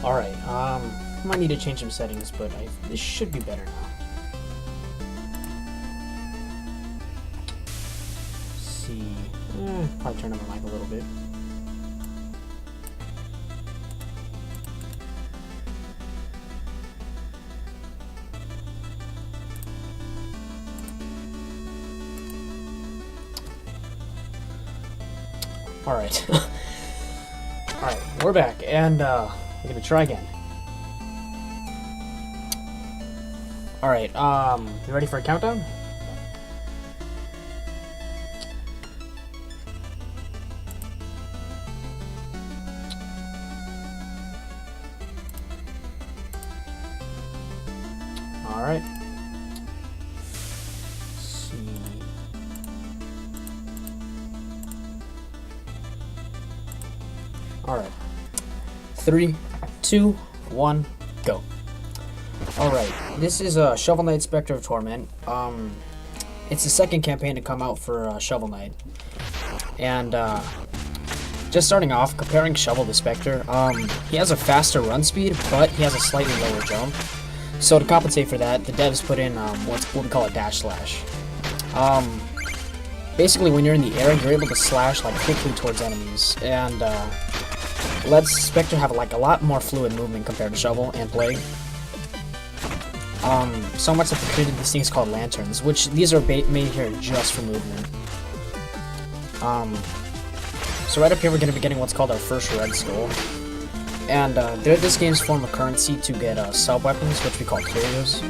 Alright, might need to change some settings, but this should be better now. Let's see. Probably turn on the mic a little bit. Alright. Alright, we're back, and we're gonna try again. Alright, you ready for a countdown? Alright. Alright. 3, 2, 1, go. Alright, this is Shovel Knight Specter of Torment. It's the second campaign to come out for Shovel Knight. And, just starting off, comparing Shovel to Specter, he has a faster run speed, but he has a slightly lower jump. So to compensate for that, the devs put in what we call a dash slash. Basically, when you're in the air, you're able to slash like quickly towards enemies, and lets Specter have like a lot more fluid movement compared to Shovel and Plague. So much that they created these things called lanterns, which these are made here just for movement. So right up here we're going to be getting what's called our first red skull. And they're this game's form of currency to get sub-weapons, which we call curios.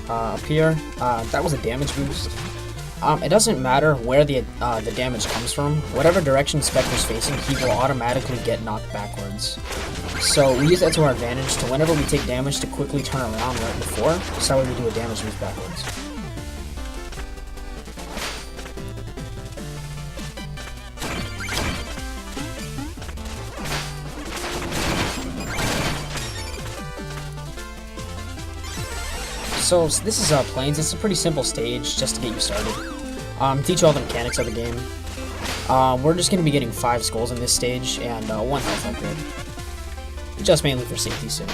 Up here, that was a damage boost. It doesn't matter where the damage comes from. Whatever direction Specter's facing, he will automatically get knocked backwards. So we use that to our advantage to whenever we take damage to quickly turn around right before, so that way we do a damage boost backwards. So this is Plains. It's a pretty simple stage just to get you started. Teach you all the mechanics of the game. We're just going to be getting 5 skulls in this stage and 1 health upgrade. Just mainly for safety's sake.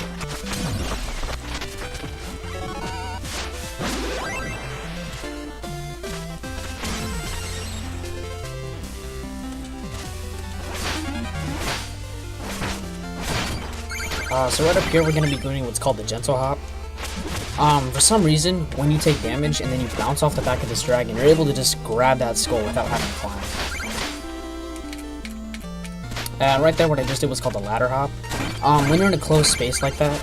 So right up here we're going to be doing what's called the gentle hop. For some reason, when you take damage and then you bounce off the back of this dragon, you're able to just grab that skull without having to climb. And right there, what I just did was called the ladder hop. When you're in a closed space like that,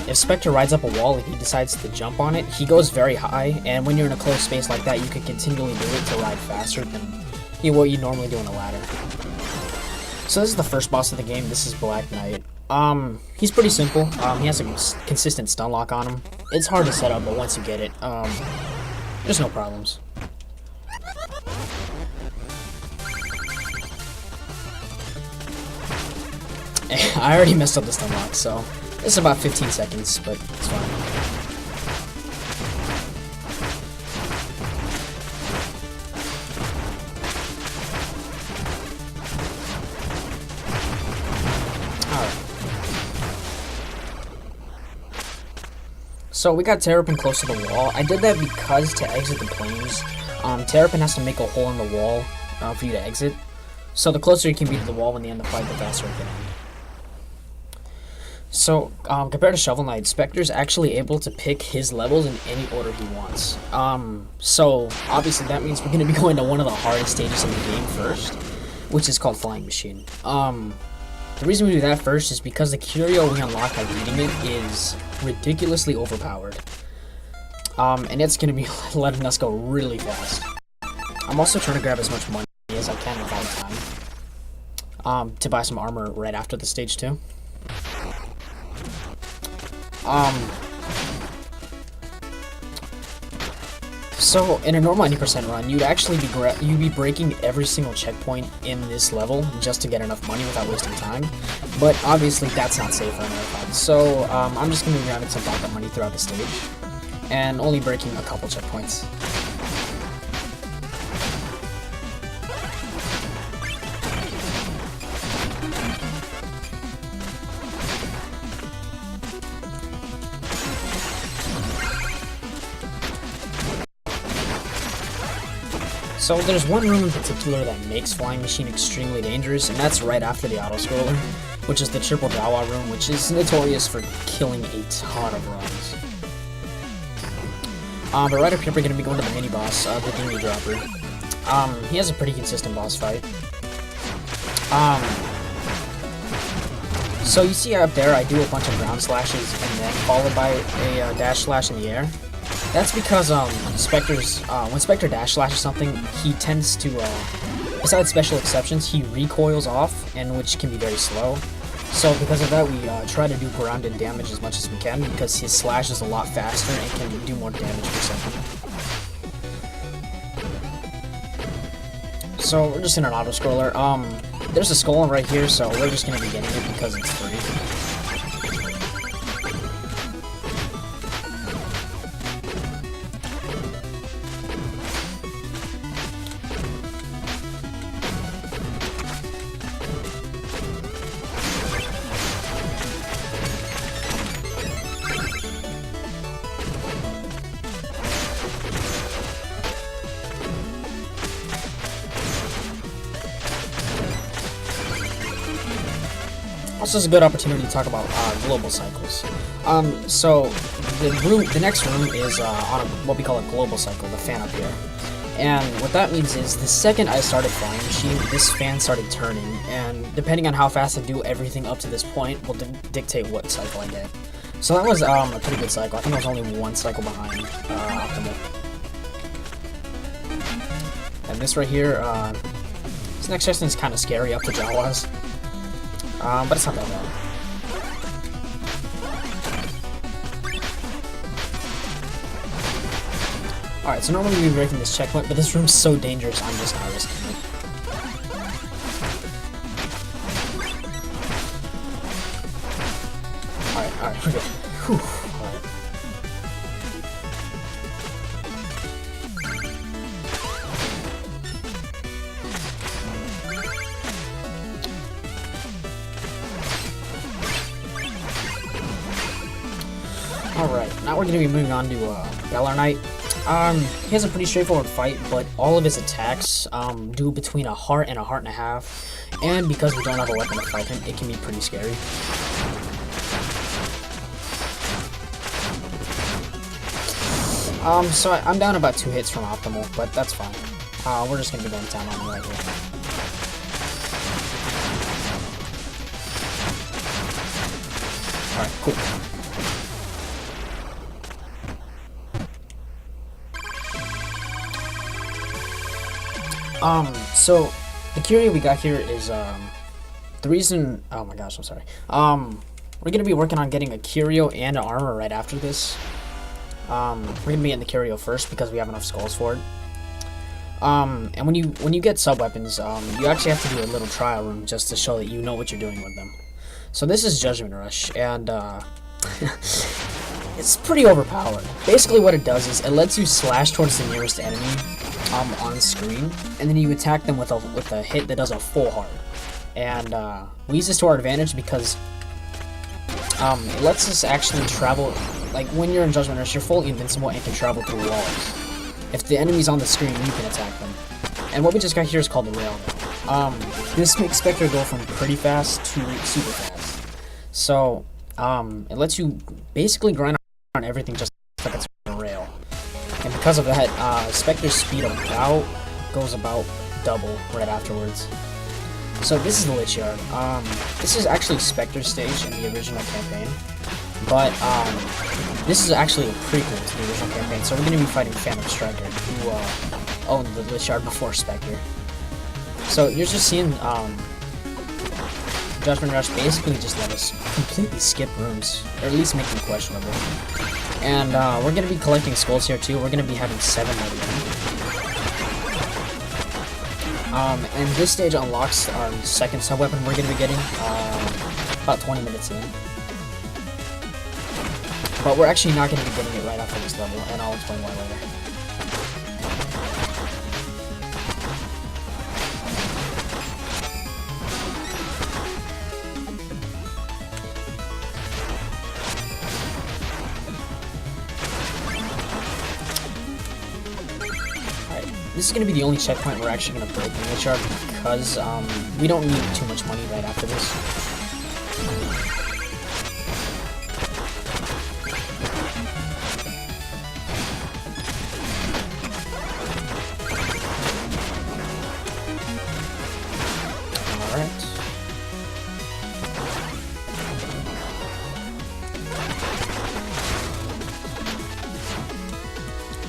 if Specter rides up a wall and he decides to jump on it, he goes very high, and when you're in a closed space like that, you can continually do it to ride faster than what you normally do on a ladder. So this is the first boss of the game. This is Black Knight. He's pretty simple. He has a consistent stun lock on him. It's hard to set up, but once you get it, there's no problems. I already messed up the stun lock, so it's about 15 seconds, but it's fine. So we got Terrapin close to the wall. I did that because to exit the plains, Terrapin has to make a hole in the wall for you to exit. So the closer you can be to the wall when you end the fight, the faster it can end. So compared to Shovel Knight, Specter's actually able to pick his levels in any order he wants. So obviously that means we're going to be going to one of the hardest stages in the game first, which is called Flying Machine. The reason we do that first is because the curio we unlock by beating it is ridiculously overpowered. And it's going to be letting us go really fast. I'm also trying to grab as much money as I can without time. To buy some armor right after the stage 2. So in a normal 90% run, you'd actually be breaking every single checkpoint in this level just to get enough money without wasting time. But obviously that's not safe on our so I'm just going to be grabbing some backup money throughout the stage and only breaking a couple checkpoints. So there's one room in particular that makes Flying Machine extremely dangerous, and that's right after the auto-scroller, which is the triple Jawa room, which is notorious for killing a ton of runs. But right up here we're going to be going to the mini-boss, the Dinghy Dropper. He has a pretty consistent boss fight. So you see up there I do a bunch of ground slashes and then followed by a dash slash in the air. That's because Specter's when Specter dash slashes something, he tends to, besides special exceptions, he recoils off, and which can be very slow. So because of that, we try to do grounded damage as much as we can because his slash is a lot faster and can do more damage per second. So we're just in an auto scroller. There's a skull right here, so we're just gonna be getting it because it's free. Also, is a good opportunity to talk about global cycles. So the next room is on what we call a global cycle, the fan up here. And what that means is the second I started Flying Machine, this fan started turning, and depending on how fast I do everything up to this point will dictate what cycle I get. So that was a pretty good cycle. I think I was only one cycle behind Optimal. And this right here, this next section is kind of scary up to Jawas. But it's not that bad. Alright, so normally we'd be breaking this checkpoint, but this room's so dangerous, I'm just not risking it. Alright, we're good. Whew. Alright. Alright, now we're going to be moving on to Galar Knight. He has a pretty straightforward fight, but all of his attacks do between a heart and a half, and because we don't have a weapon to fight him, it can be pretty scary. So I'm down about 2 hits from Optimal, but that's fine. We're just going to be going down on him right here. Alright, cool. So the curio we got here is, the reason, oh my gosh, I'm sorry. We're gonna be working on getting a curio and an armor right after this. We're gonna be getting the curio first because we have enough skulls for it. And when you get sub-weapons, you actually have to do a little trial room just to show that you know what you're doing with them. So this is Judgment Rush, and, it's pretty overpowered. Basically what it does is it lets you slash towards the nearest enemy on screen, and then you attack them with a hit that does a full hard. And we use this to our advantage because it lets us actually travel. Like when you're in Judgment Rush, you're fully invincible and can travel through walls. If the enemy's on the screen, you can attack them. And what we just got here is called the rail. This makes Specter go from pretty fast to super fast. So it lets you basically grind on everything just like it's a rail. And because of that, Specter's speed goes about double right afterwards. So this is the Lich Yard. This is actually Specter's stage in the original campaign, but this is actually a prequel to the original campaign. So we're going to be fighting Phantom Striker, who owned the Lich Yard before Specter. So you're just seeing Judgment Rush basically just let us completely skip rooms, or at least make them questionable. And we're going to be collecting skulls here too. We're going to be having 7 by the end. And this stage unlocks our second sub-weapon we're going to be getting about 20 minutes in. But we're actually not going to be getting it right after this level, and I'll explain why later. this is going to be the only checkpoint we're actually going to break the glitch art because we don't need too much money right after this.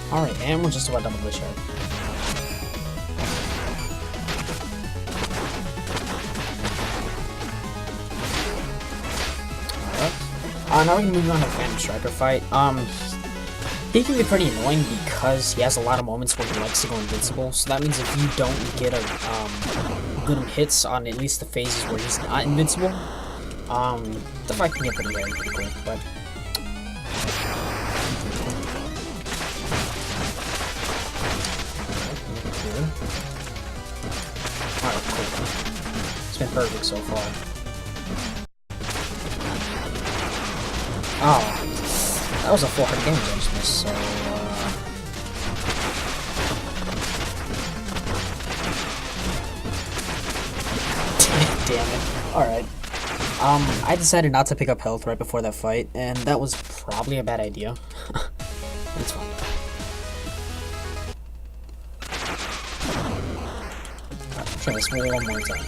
Alright, and we're just about done with glitch art. Alright. Now we're gonna move on to the Phantom Striker fight. He can be pretty annoying because he has a lot of moments where he likes to go invincible. So that means if you don't get good hits on at least the phases where he's not invincible, the fight can get pretty hairy pretty quick, but alright, cool. It's been perfect so far. Oh, that was a 400 damage I just missed, so, damn it. Alright. I decided not to pick up health right before that fight, and that was probably a bad idea. It's fine. Try this one more time.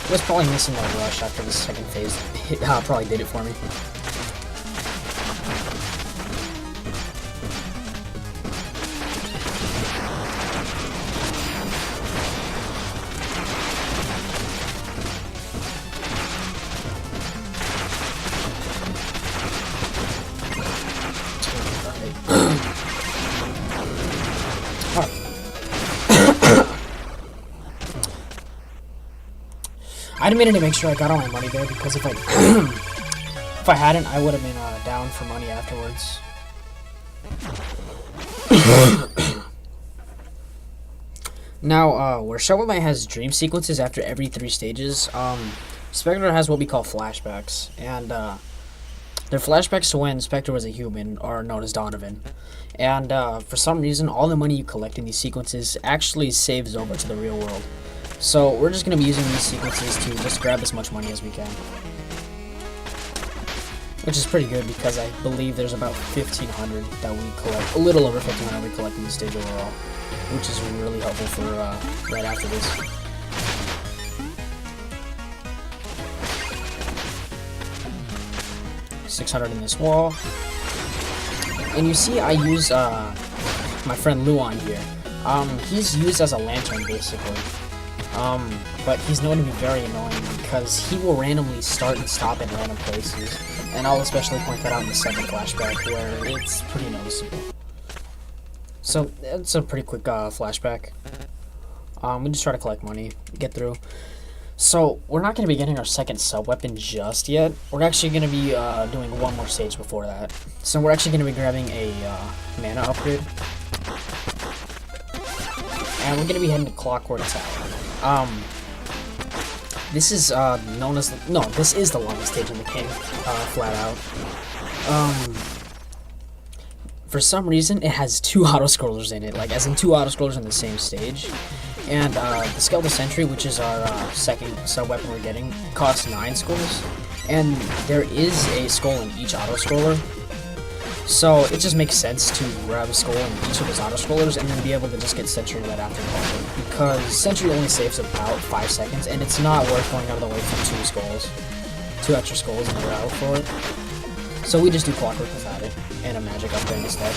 I was probably missing that rush after the second phase. It probably did it for me. I demanded to make sure I got all my money there because if I hadn't, I would have been down for money afterwards. Now, where Shovel Knight has dream sequences after every 3 stages, Specter has what we call flashbacks, and they're flashbacks to when Specter was a human, or known as Donovan. And for some reason, all the money you collect in these sequences actually saves over to the real world. So we're just going to be using these sequences to just grab as much money as we can. Which is pretty good because I believe there's about 1,500 that we collect, a little over 1,500 we collect in the stage overall. Which is really helpful for right after this. $600 in this wall. And you see I use my friend Luan here. He's used as a lantern basically. But he's known to be very annoying because he will randomly start and stop in random places. And I'll especially point that out in the second flashback where it's pretty noticeable. So, it's a pretty quick flashback. We just try to collect money, get through. So, we're not going to be getting our second sub-weapon just yet. We're actually going to be doing one more stage before that. So, we're actually going to be grabbing a mana upgrade. And we're going to be heading to Clockwork Tower. This is known as this is the longest stage in the game, flat out. For some reason, it has 2 auto-scrollers in it, like as in 2 auto-scrollers in the same stage. And the Skeletal Sentry, which is our second sub-weapon we're getting, costs 9 skulls. And there is a skull in each auto-scroller. So it just makes sense to grab a skull in each of those auto-scrollers and then be able to just get Sentry right after that. Because Sentry only saves about 5 seconds, and it's not worth going out of the way for 2 skulls. 2 extra skulls in a row for it. So we just do Clockwork without it, and a magic upgrade instead.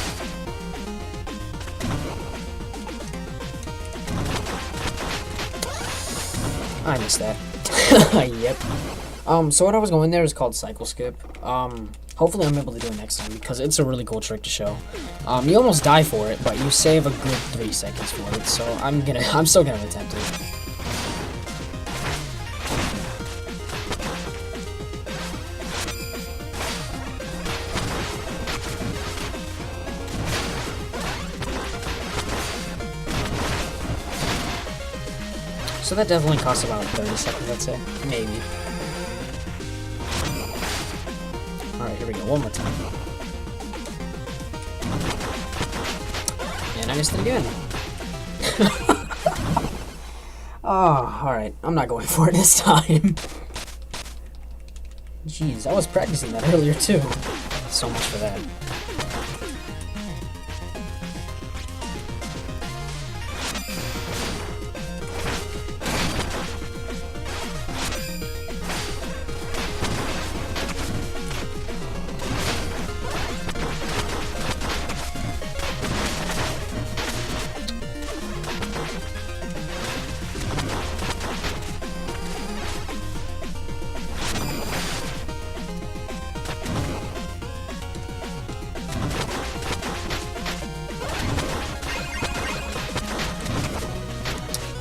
I missed that. Yep. So what I was going there is called Cycle Skip. Hopefully I'm able to do it next time because it's a really cool trick to show. You almost die for it, but you save a good 3 seconds for it, so I'm still gonna attempt it. So that definitely costs about 30 seconds, I'd say. Maybe. Alright, here we go. One more time. And I missed it again. Oh, alright. I'm not going for it this time. Jeez, I was practicing that earlier too. So much for that.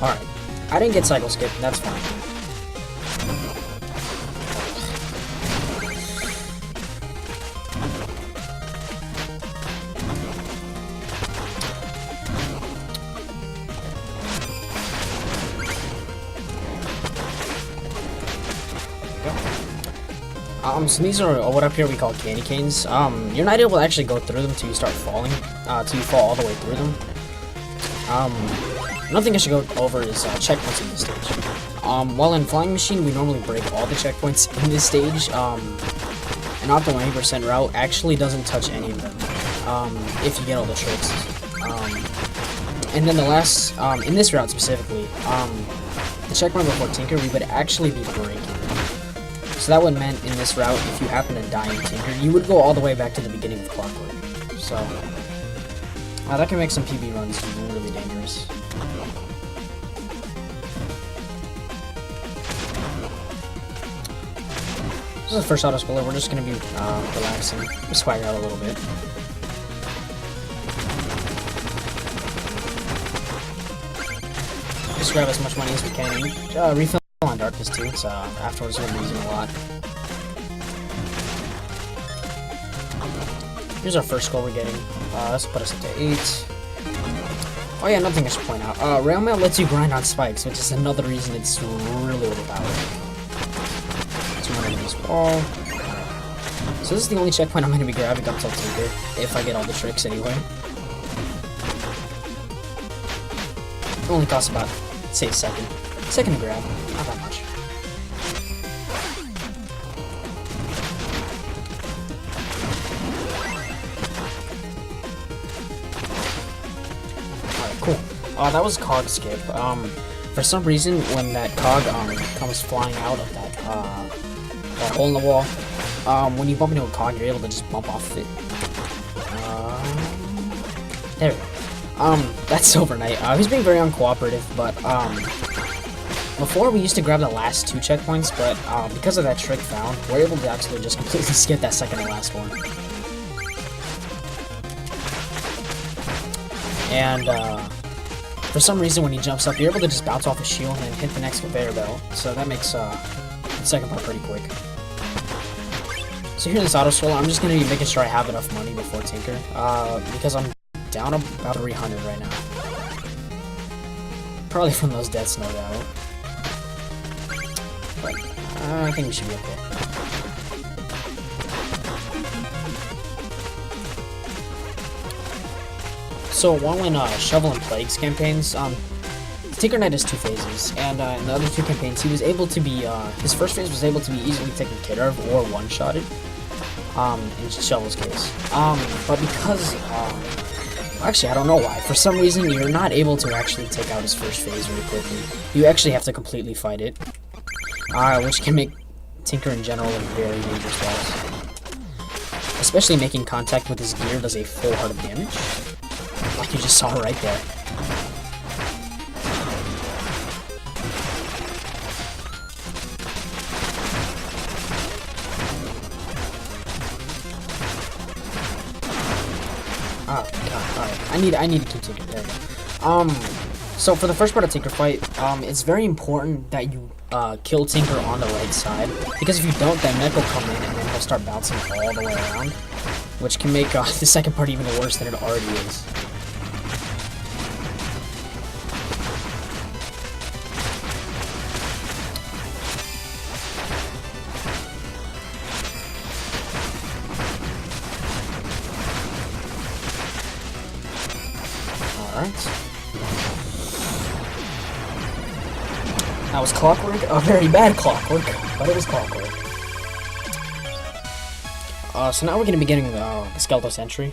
Alright. I didn't get cycle skip, that's fine. So these are what up here we call candy canes. You're not able to actually go through them until you start falling, till you fall all the way through them. Another thing I should go over is checkpoints in this stage. While in Flying Machine, we normally break all the checkpoints in this stage. An optimal 80% route actually doesn't touch any of them, if you get all the tricks. And then the last, in this route specifically, the checkpoint before Tinker, we would actually be breaking. So that would meant in this route, if you happen to die in Tinker, you would go all the way back to the beginning of Clockwork. So, that can make some PB runs really dangerous. This is the first auto-scroller, we're just going to be relaxing, swagger out a little bit. Just grab as much money as we can, and refill on Darkness too, so afterwards we'll be using a lot. Here's our first score we're getting. Let's put us up to 8. Oh yeah, another thing I should point out. Railmail lets you grind on spikes, which is another reason it's really overpowered. 200 in this wall. So this is the only checkpoint I'm going to be grabbing up till Tinker, if I get all the tricks anyway. It only costs about, say, a second. Second to grab, not that much. Alright, cool. That was cog skip. For some reason, when that cog comes flying out of that that hole in the wall, when you bump into a cog, you're able to just bump off of it. There we go. That's Silver Knight. He's being very uncooperative, but before we used to grab the last 2 checkpoints, but because of that trick found, we're able to actually just completely skip that second to last one. And for some reason, when he jumps up, you're able to just bounce off his shield and hit the next conveyor belt. So that makes the second part pretty quick. So here in this auto scroller, I'm just going to be making sure I have enough money before Tinker, because I'm down about 300 right now. Probably from those deaths, no doubt. But I think we should be okay. So while in Shovel and Plagues campaigns, Tinker Knight has 2 phases, and in the other 2 campaigns, he was able to be, his first phase was able to be easily taken care of or one-shotted, in Shovel's case. But because, actually, I don't know why. For some reason, you're not able to actually take out his first phase really quickly. You actually have to completely fight it, which can make Tinker in general a very dangerous boss. Especially making contact with his gear does a full heart of damage, like you just saw right there. Oh god, alright. I need to keep Tinker. There we go. So for the first part of Tinker fight, it's very important that you kill Tinker on the right side, because if you don't, then Mech will come in and then he'll start bouncing all the way around, which can make the second part even worse than it already is. Alright. That was clockwork. A very bad clockwork, but it was clockwork. So now we're going to be getting the skeletal sentry.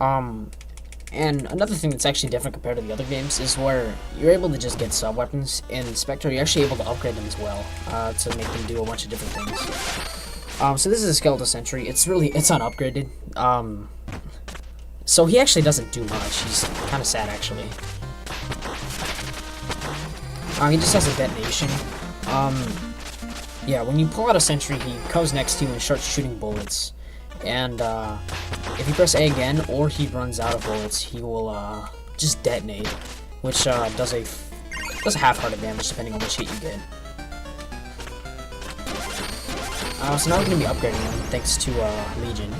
And another thing that's actually different compared to the other games is where you're able to just get sub-weapons. In Specter, you're actually able to upgrade them as well, to make them do a bunch of different things. So this is a skeletal sentry. It's unupgraded. So he actually doesn't do much. He's kind of sad, actually. He just has a detonation. Yeah, when you pull out a sentry, he comes next to you and starts shooting bullets. And if you press A again, or he runs out of bullets, he will just detonate, which does a half-hearted damage depending on which hit you get. So now we're going to be upgrading him thanks to Legion.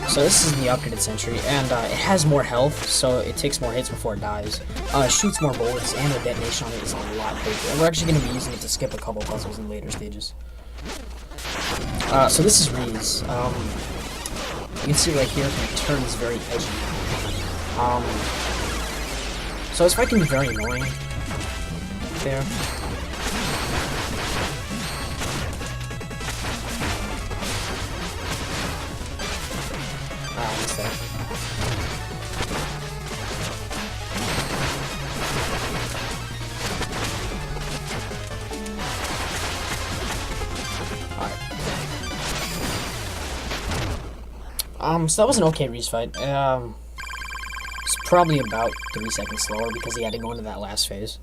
So this is the upgraded sentry, and it has more health, so it takes more hits before it dies. Shoots more bullets, and the detonation on it is a lot bigger. And we're actually going to be using it to skip a couple puzzles in later stages. So this is Reese. You can see right here, he turns very edgy. So his fight can be very annoying. There. I missed that. So that was an okay Reese fight. It's probably about 3 seconds slower because he had to go into that last phase.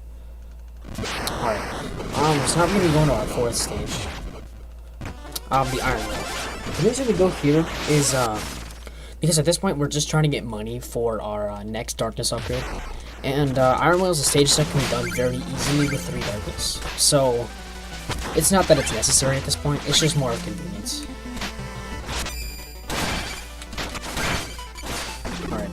Alright. So now we're gonna be going to our 4th stage. The Iron Will. The reason we go here is, because at this point we're just trying to get money for our next darkness upgrade. And Iron Will is a stage that can be done very easily with 3 darkness. So, it's not that it's necessary at this point, it's just more of convenience. Alright.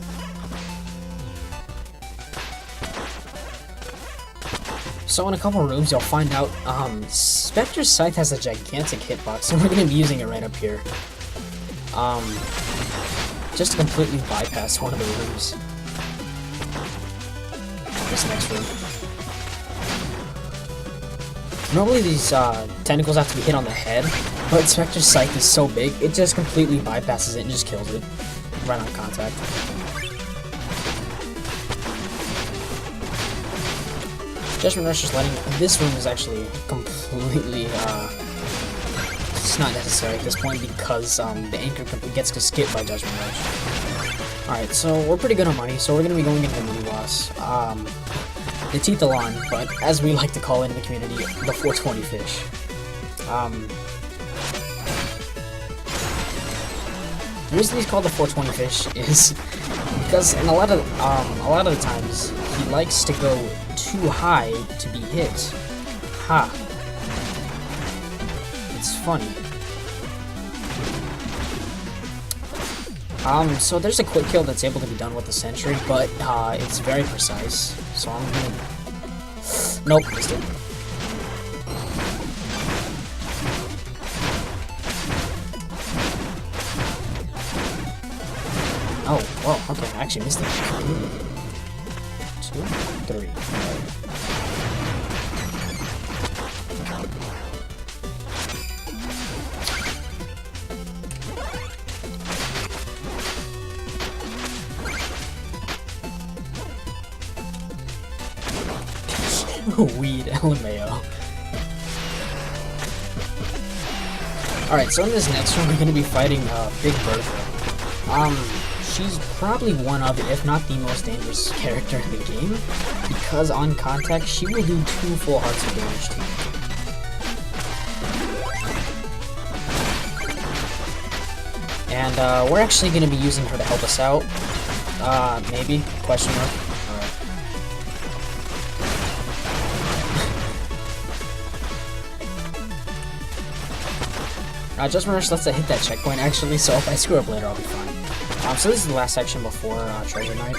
So in a couple rooms you'll find out, Specter's Scythe has a gigantic hitbox, and we're going to be using it right up here. Just to completely bypass one of the rooms. This next room. Normally these tentacles have to be hit on the head, but Specter's Scythe is so big, it just completely bypasses it and just kills it. Right on contact. Judgment Rush is letting... This room is actually completely, it's not necessary at this point because the anchor gets skipped by Judgment Rush. Alright, so we're pretty good on money, so we're going to be going into the money boss. The Tithalon, but as we like to call it in the community, the 420 fish. The reason he's called the 420 fish is because in a lot of the times he likes to go too high to be hit. Ha! It's funny. So there's a quick kill that's able to be done with the sentry, but it's very precise. So I'm gonna... Nope, missed it. Oh, well, okay, I actually missed it. 2, 3. Weed LMAO. Alright, so in this next one we're gonna be fighting Big Bertha. She's probably one of, if not the most dangerous character in the game, because on contact, she will do 2 full hearts of damage to you. And we're actually going to be using her to help us out. Maybe? Question mark. Alright. Judgment Rush lets it hit that checkpoint actually, so if I screw up later, I'll be fine. So this is the last section before Treasure Night.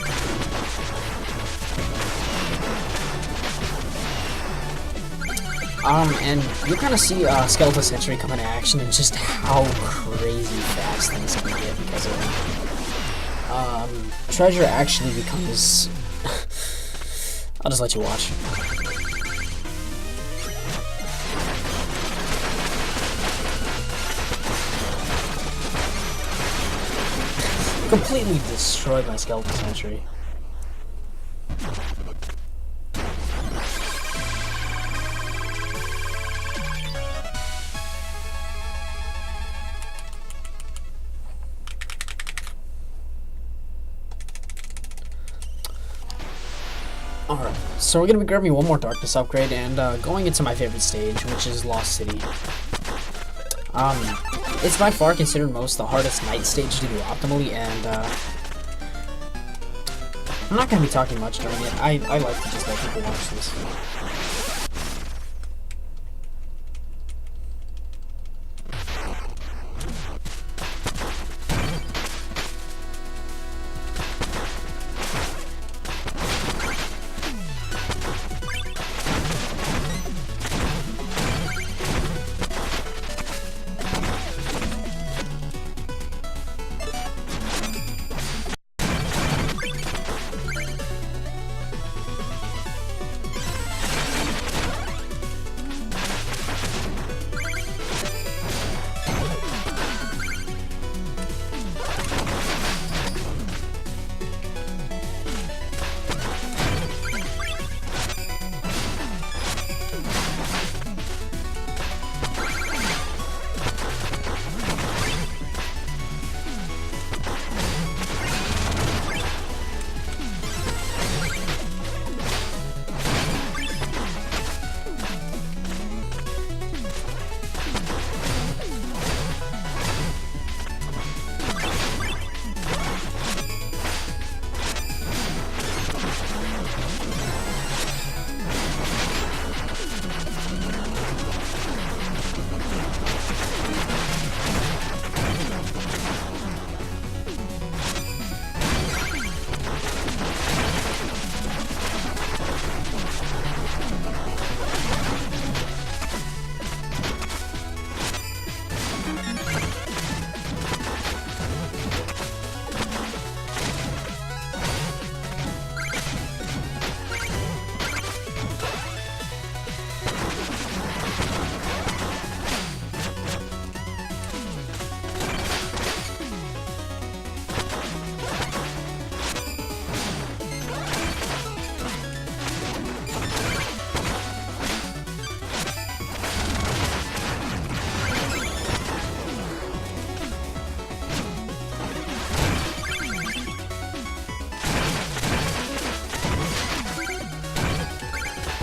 And you kind of see Skeletal Sentry come into action and just how crazy fast things can get because of it. Treasure actually becomes... I'll just let you watch. Completely destroyed my skeleton sentry. Alright, so we're gonna be grabbing one more darkness upgrade and going into my favorite stage, which is Lost City. It's by far considered the hardest night stage to do optimally, and I'm not gonna be talking much during it. I like to just let people watch this.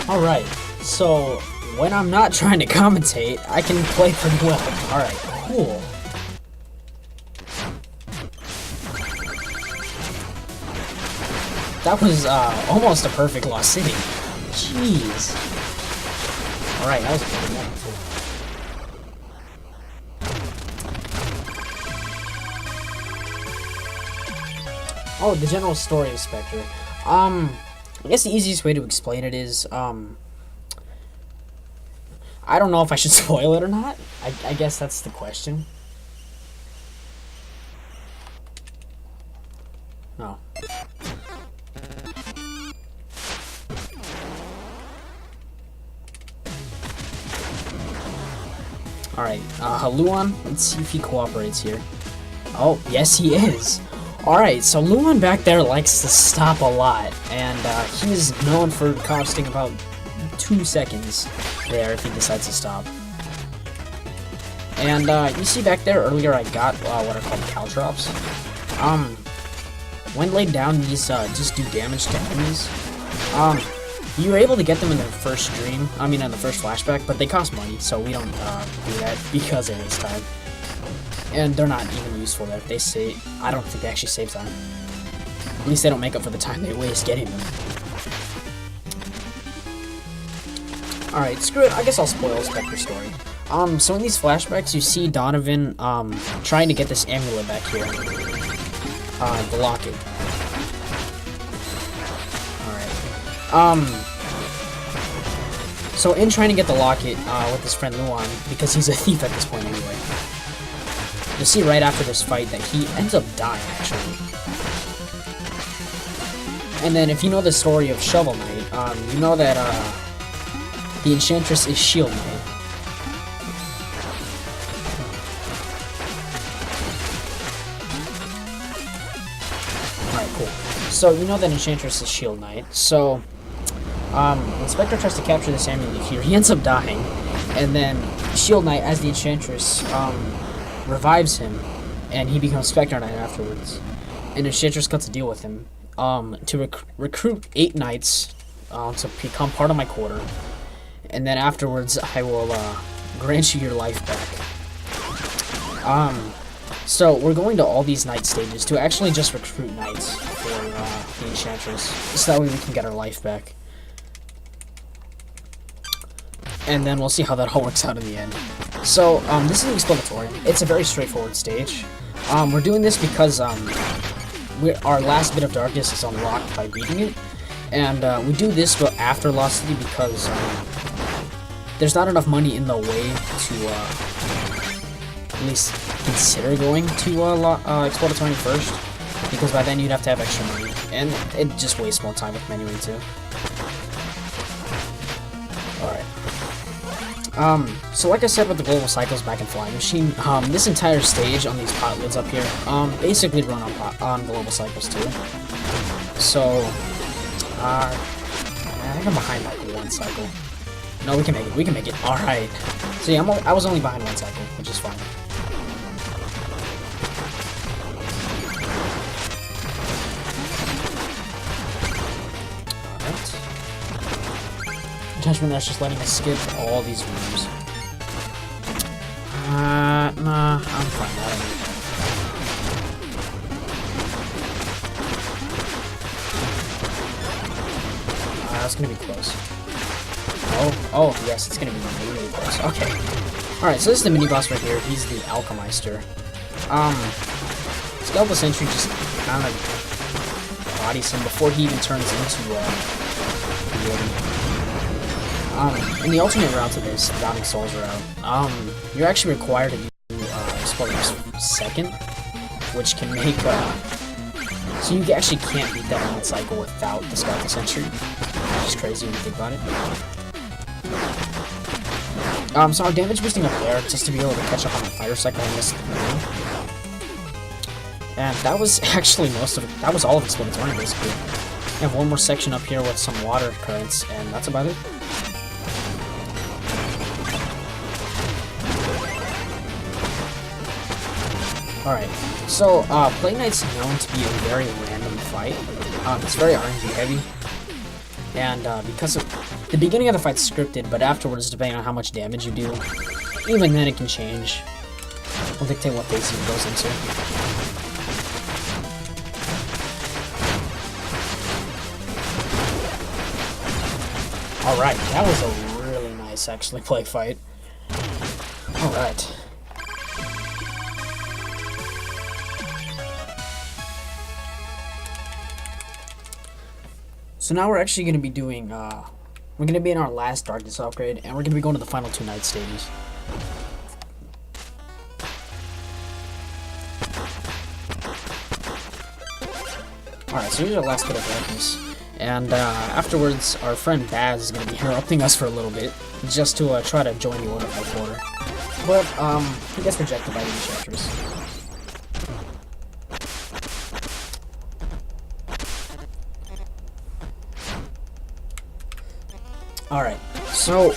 Alright, so when I'm not trying to commentate, I can play pretty well. Alright, cool. That was almost a perfect Lost City. Jeez. Alright, that was a good one too. Oh, the general story of Specter. I guess the easiest way to explain it is, I don't know if I should spoil it or not. I guess that's the question. No. Alright, Luan, let's see if he cooperates here. Oh, yes he is. Alright, so Luan back there likes to stop a lot, and he's known for costing about 2 seconds there if he decides to stop. And you see back there earlier I got what are called caltrops. When laid down, these just do damage to enemies. You were able to get them in the first stream, in the first flashback, but they cost money, so we don't do that because it is time. And they're not even useful there. They say, I don't think they actually save time. At least they don't make up for the time they waste getting them. Alright, screw it. I guess I'll spoil Specter's story. So in these flashbacks, you see Donovan, trying to get this amulet back here. The locket. Alright. So in trying to get the locket, with his friend Luan, because he's a thief at this point anyway, you'll see right after this fight that he ends up dying, actually. And then if you know the story of Shovel Knight, you know that the Enchantress is Shield Knight. Alright, cool. So you know that Enchantress is Shield Knight. So when Specter tries to capture this amulet here, he ends up dying. And then Shield Knight, as the Enchantress, revives him, and he becomes Specter Knight afterwards. And Enchantress cuts a deal with him to recruit 8 knights to become part of my quarter. And then afterwards, I will grant you your life back. So we're going to all these knight stages to actually just recruit knights for the Enchantress, so that way we can get our life back. And then we'll see how that all works out in the end. So, this is the Exploratorium. It's a very straightforward stage. We're doing this because our last bit of darkness is unlocked by beating it. And we do this after Lost City because there's not enough money in the way to at least consider going to Exploratorium first. Because by then you'd have to have extra money. And it just wastes more time with menuing too. Alright. So like I said with the global cycles back in Flying Machine, this entire stage on these pot lids up here, basically run on global cycles too. So, I think I'm behind like 1 cycle. No, we can make it, alright. So yeah, I was only behind 1 cycle, which is fine. Attachment that's just letting us skip all these rooms. Nah, I'm fine. That's gonna be close. Oh, yes, it's gonna be really close. Okay. Alright, so this is the mini-boss right here. He's the Alchemister. Skeletal Sentry just kind of bodies him before he even turns into, in the alternate route to this, the Bounding Souls route, you're actually required to do Explorator's second, which can make, so you actually can't beat that one cycle without the Skeletal Sentry, which is crazy when you think about it. So our damage boosting up there, just to be able to catch up on the fighter cycle and this. And that was actually that was all of Exploratorium basically. We have one more section up here with some water currents, and that's about it. Alright, so Plague Knight's known to be a very random fight. It's very RNG heavy. And because of the beginning of the fight's scripted, but afterwards, depending on how much damage you do, even then it can change. Will dictate what phase he goes into. Alright, that was a really nice actually Plague fight. Alright. So now we're actually going to be doing, we're going to be in our last Darkness upgrade, and we're going to be going to the final 2 night stages. Alright, so here's our last bit of Darkness. And afterwards, our friend Baz is going to be interrupting us for a little bit, just to try to join the Order of High Quarter. But, he gets rejected by the Enchantress. Alright, so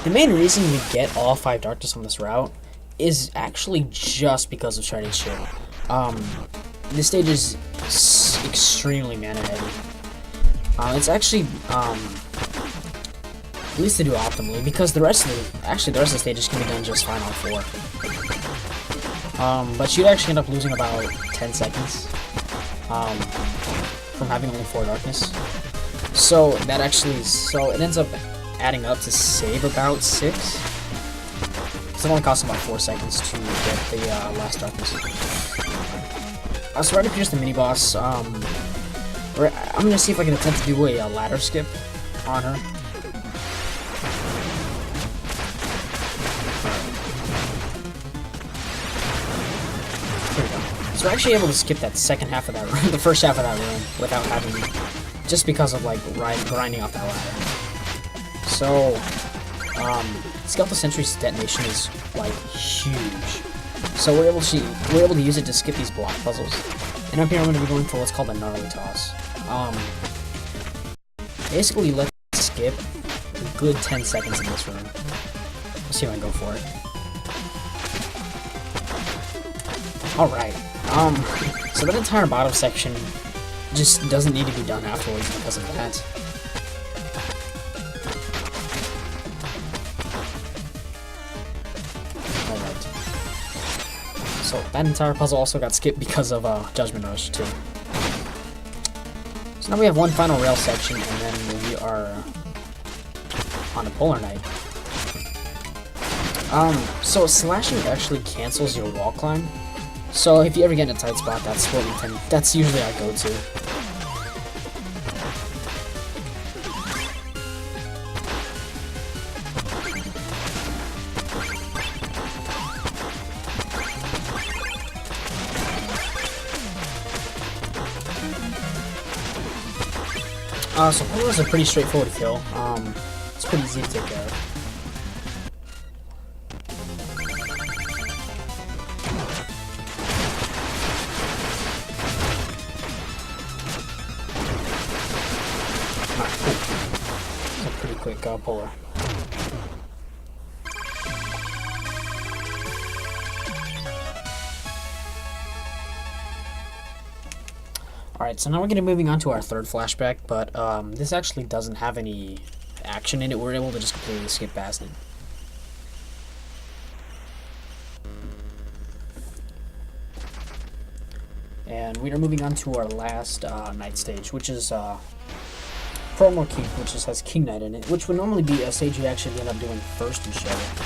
the main reason we get all 5 Darkness on this route is actually just because of Shiny Ship. This stage is extremely mana heavy. It's actually, at least to do optimally, because the rest of the stages can be done just fine on 4. But you'd actually end up losing about 10 seconds, from having only 4 Darkness. So that actually, it ends up adding up to save about 6. So it only costs about 4 seconds to get the last Darkness. So right up here's the mini boss. I'm gonna see if I can attempt to do a ladder skip on her. Here we go. So we're actually able to skip that second half of that room, the first half of that room, without having, just because of like grinding off that ladder. So, Skeletal Sentry's detonation is like huge. So we're able to use it to skip these block puzzles. And up here I'm going to be going for what's called a gnarly toss. Basically let's skip a good 10 seconds in this room. Let's see if I can go for it. Alright. So that entire bottom section just doesn't need to be done afterwards because of that. Alright. So that entire puzzle also got skipped because of Judgment Rush too. So now we have one final rail section, and then we are on a Polar Knight. So slashing actually cancels your wall climb. So if you ever get in a tight spot, that's usually our go-to. So Polar is a pretty straightforward kill. It's pretty easy to take care of. It's a pretty quick Polar. Alright, so now we're going to be moving on to our third flashback, but this actually doesn't have any action in it. We're able to just completely skip past it. And we are moving on to our last night stage, which is Promo Keep, which just has King Knight in it, which would normally be a stage you actually end up doing first in Shadow.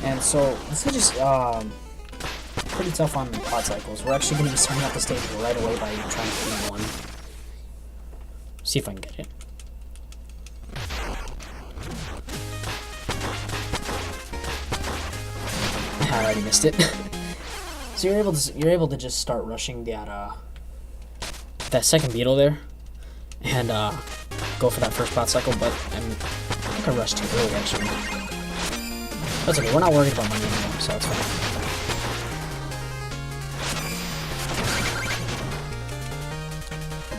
And so this is just pretty tough on pod cycles. We're actually going to be starting out the stage right away by trying to clean one. See if I can get it. I already missed it. So you're able to just start rushing that second beetle there, and go for that first pod cycle. But I think I rushed too early actually. That's okay. We're not worried about money anymore, so it's fine.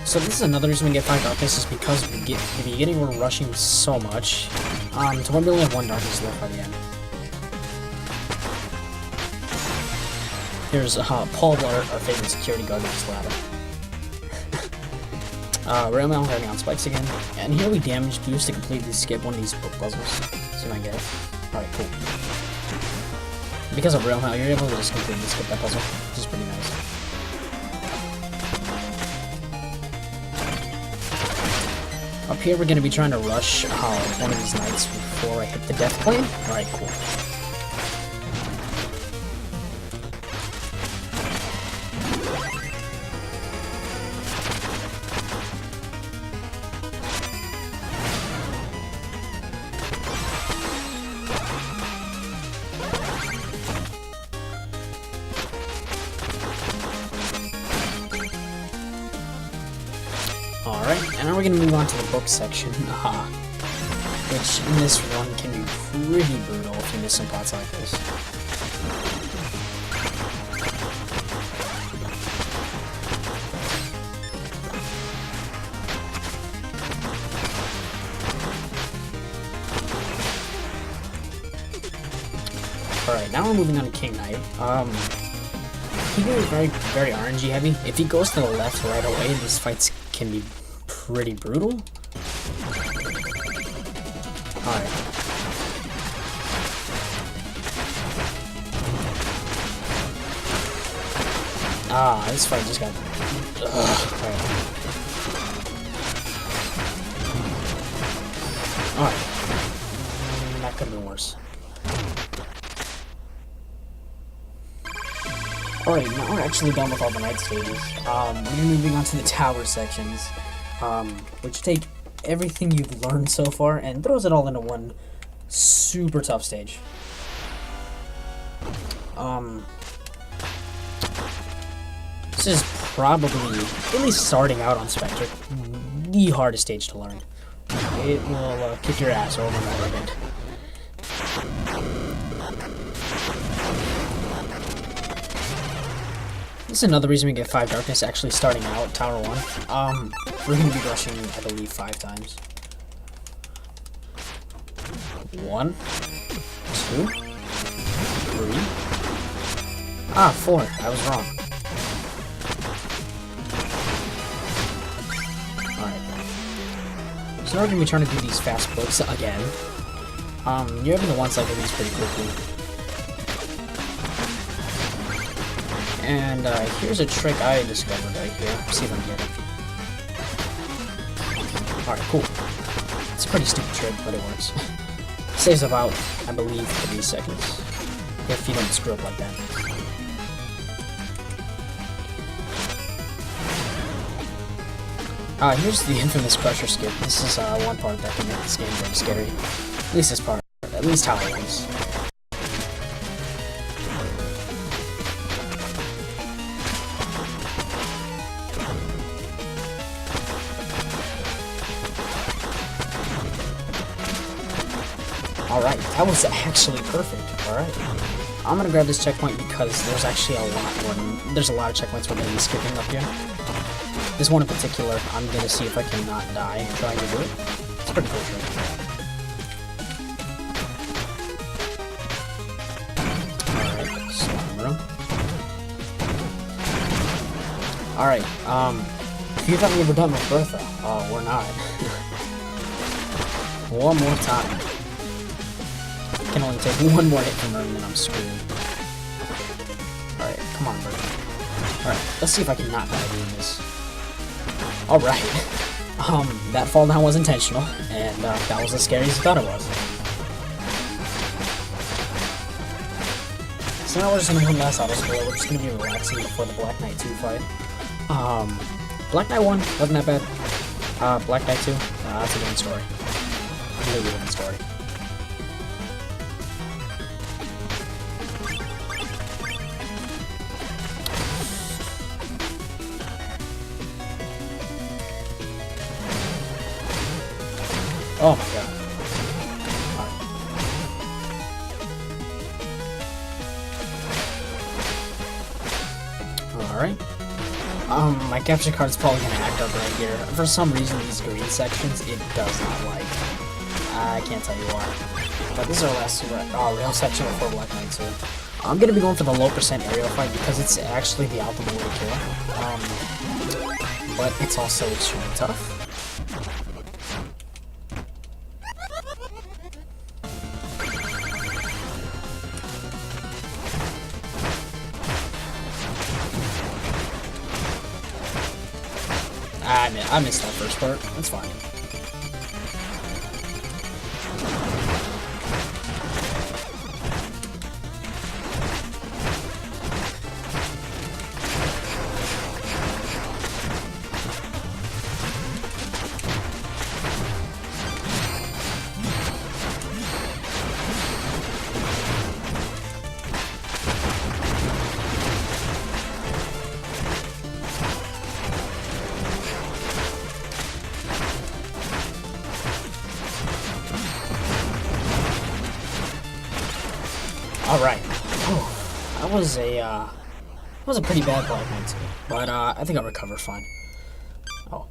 So this is another reason we get 5 darkness, is because we get in the beginning we're rushing so much. To where we only have 1 darkness left by the end. Here's Paul, our favorite security guard with his ladder. Railmail having on spikes again. And here we damage boost to completely skip one of these book puzzles. See if I can get it. Alright, cool. Because of Railmail, you're able to just completely skip that puzzle, which is pretty nice. Up here, we're going to be trying to rush one of these knights before I hit the death plane. Alright, cool. Alright, and now we're going to move on to the book section, which in this run can be pretty brutal if you miss some pod cycles. Alright, now we're moving on to King Knight. He is very RNG heavy. If he goes to the left right away, these fights can be pretty brutal. Alright. This fight just got... Alright. That could have been worse. Alright, now we're actually done with all the night stages. We're moving on to the tower sections, which take everything you've learned so far and throws it all into one super tough stage. This is probably, at least starting out on Specter, the hardest stage to learn. It will kick your ass over and over again. This is another reason we get 5 darkness actually starting out, Tower 1. We're going to be rushing, I believe, 5 times. 1, 2, 3. 4. I was wrong. Alright. So now we're going to be trying to do these fast books again. You're having the one cycle these pretty quickly. And here's a trick I discovered right here. See if I can get it. Alright, cool. It's a pretty stupid trick, but it works. Saves about, I believe, 3 seconds. If you don't screw up like that. Here's the infamous Crusher skip. This is one part that can make this game very scary. At least this part. At least how it is. Alright, that was actually perfect. Alright. I'm gonna grab this checkpoint because there's actually a lot more. There's a lot of checkpoints we're gonna be skipping up here. This one in particular, I'm gonna see if I can not die trying to do it. It's pretty cool trick. Alright, slime room. Alright, if you thought we were done with Bertha, oh, we're not. One more time. I can only take one more hit from her and then I'm screwed. Alright, come on, Bertha. Alright, let's see if I can not die doing this. Alright. That fall down was intentional, and that was as scary as I thought it was. So now we're just gonna go last auto scroll. We're just gonna be relaxing before the Black Knight 2 fight. Black Knight 1 wasn't that bad. Black Knight 2, that's a different story. Completely different story. Oh my god. Alright. My capture card is probably gonna act up right here. For some reason, these green sections, it does not like. I can't tell you why. But this is our last rail section before Black Knight 2. I'm gonna be going for the low percent aerial fight because it's actually the optimal way to kill. But it's also extremely tough. I missed that first part. That's fine. Alright. That was a pretty bad Black Knight 2, but I think I'll recover fine. Oh.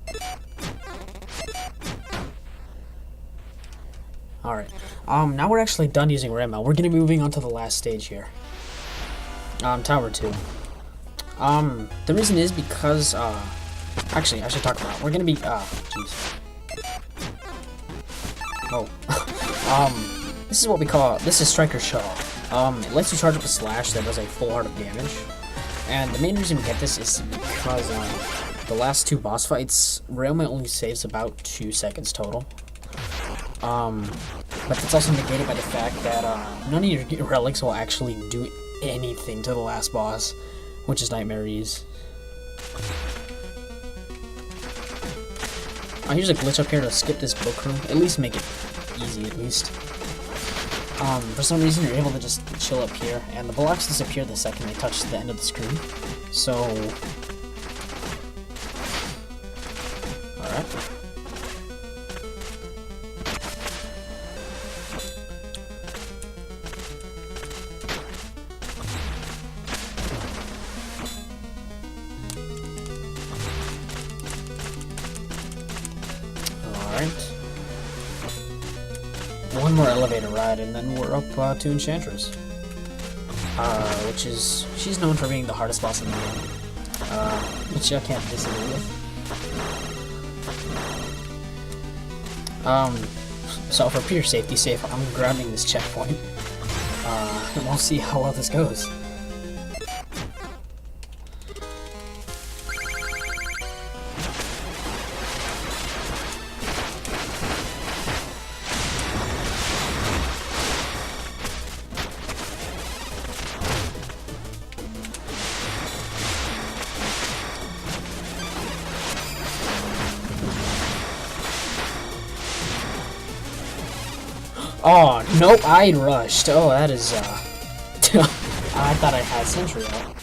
Alright. Now we're actually done using Ramel. We're gonna be moving on to the last stage here. Tower 2. The reason is because, actually, I should talk about it. We're gonna be, jeez. Oh. This is what we call, this is Striker's Shut-Off. It lets you charge up a slash that does a full heart of damage. And the main reason we get this is because, the last 2 boss fights, Railman only saves about 2 seconds total. But that's also negated by the fact that, none of your relics will actually do anything to the last boss, which is Nightmare Ease. Here's a glitch up here to skip this book room, at least make it easy at least. For some reason you're able to just chill up here, and the blocks disappear the second they touch the end of the screen. So, one more elevator ride, and then we're up to Enchantress. Which is... she's known for being the hardest boss in the game. Which I can't disagree with. So for pure safety's sake, I'm grabbing this checkpoint. And we'll see how well this goes. Oh, nope, I rushed. Oh, that is, I thought I had Sentry out.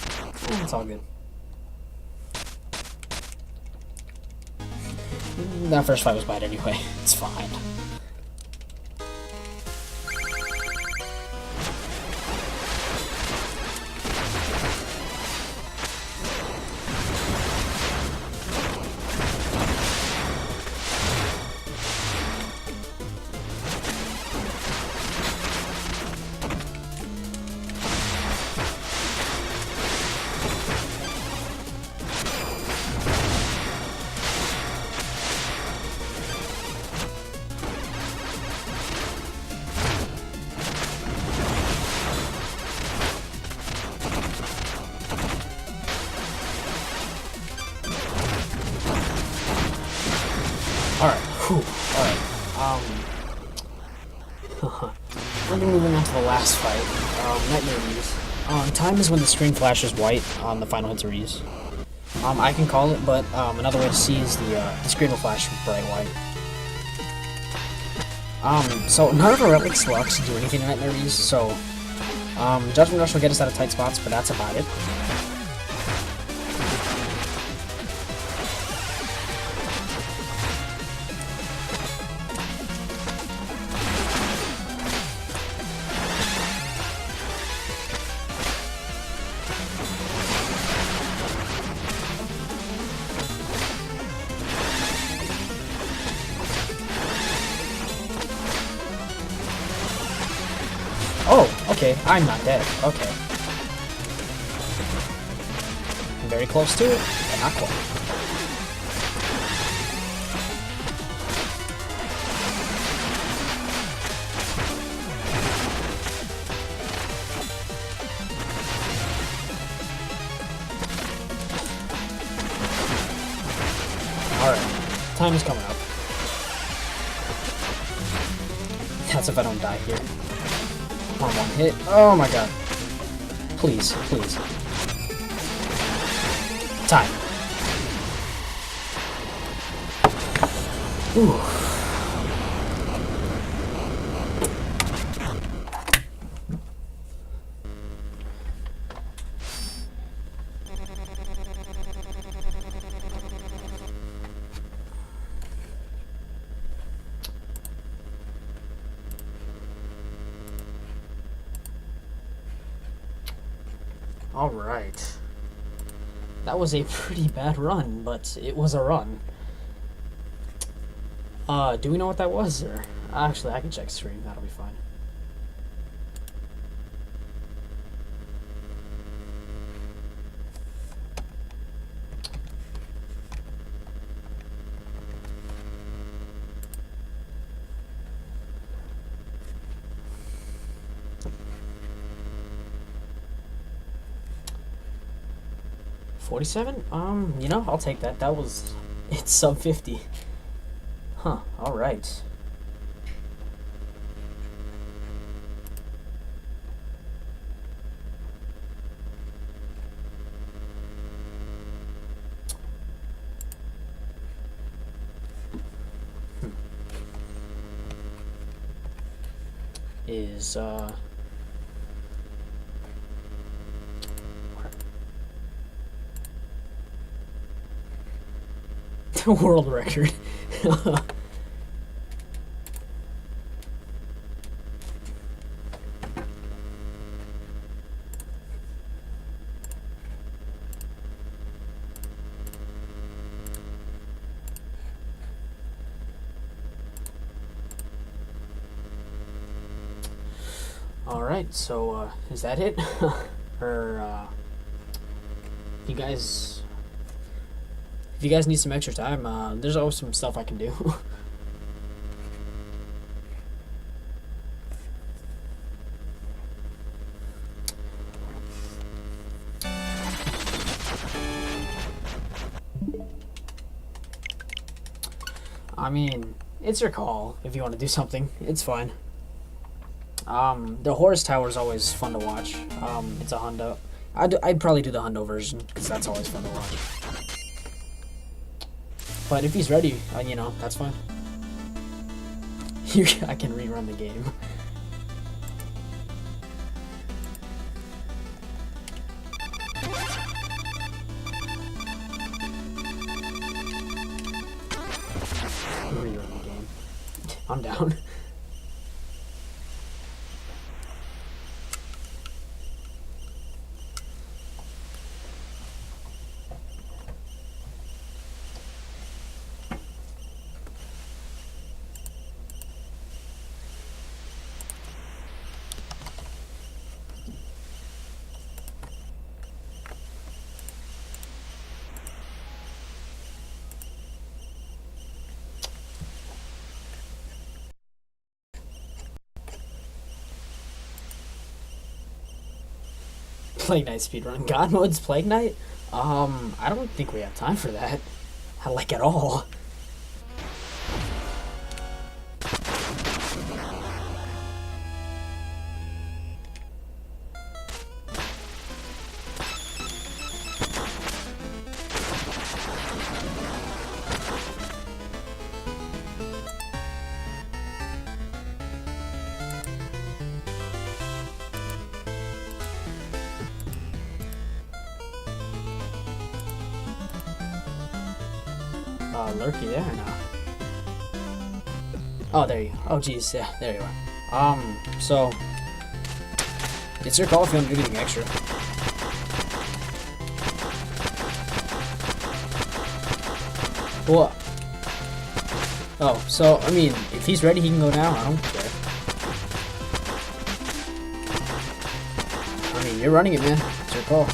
Oh, it's all good. That first fight was bad anyway. It's fine. Alright, whew, alright, we're moving on to the last fight, Nightmare Reese. Time is when the screen flashes white on the final hits of Reese. I can call it, but, another way to see is the screen will flash bright white. So none of our relic slugs do anything in Nightmare Reese, so, Judgment Rush will get us out of tight spots, but that's about it. Oh, okay, I'm not dead. Okay. I'm very close to it, but not quite. Alright, time is coming up. That's if I don't die here. On one hit. Oh my god. Please, please. Time. Ooh. Alright. That was a pretty bad run, but it was a run. Do we know what that was, or... Actually, I can check stream, that'll be fine. $47? You know, I'll take that. That was... It's sub 50. Huh, alright. Is, world record. Alright, so, is that it? Or, you guys... If you guys need some extra time, there's always some stuff I can do. I mean, it's your call if you want to do something. It's fine. The Horus Tower is always fun to watch. It's a hundo. I'd probably do the hundo version because that's always fun to watch. But if he's ready, you know, that's fine. I can rerun the game. Rerun the game. I'm down. Plague Knight speedrun. God mode's Plague Knight? I don't think we have time for that. Like, at all. Lurky there or no? Oh, there you go. Oh, geez, yeah, there you are. So, it's your call if you want to do anything extra. What? Oh, so, I mean, if he's ready, he can go now. I don't care. I mean, you're running it, man. It's your call.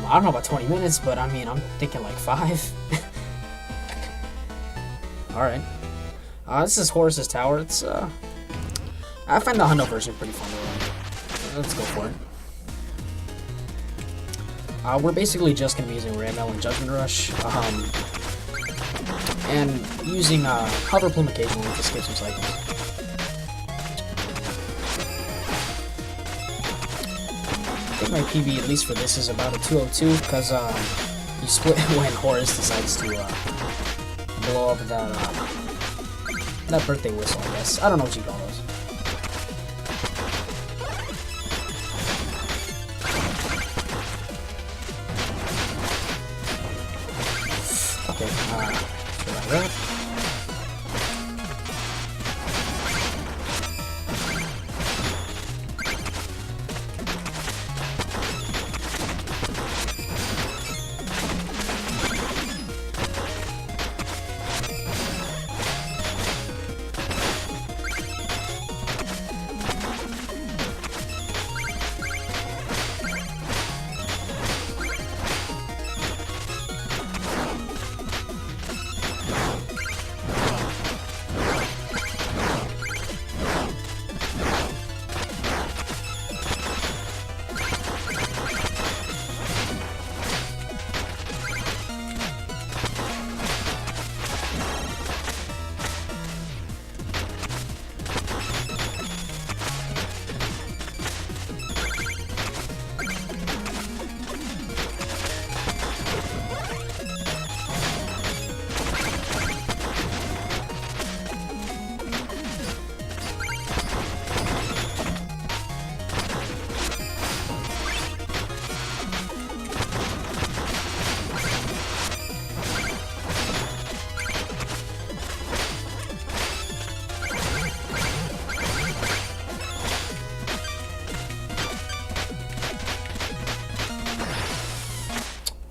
I don't know about 20 minutes, but I mean, I'm thinking like 5. Alright. This is Horus's Tower. It's, I find the hundo version pretty fun to run. Let's go for it. We're basically just going to be using Ramel and Judgment Rush, and using Hover Plume occasionally to skip some cycles. I think my PB, at least for this, is about a 202, because you split when Horus decides to blow up that birthday whistle, I guess. I don't know what you call those. Okay, try that.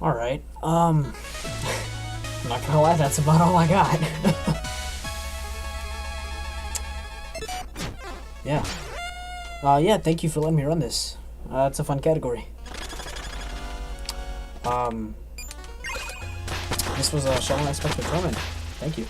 Alright, I'm not gonna lie, that's about all I got. Yeah. Yeah, thank you for letting me run this. It's a fun category. This was Shovel Knight Specter Torment. Thank you.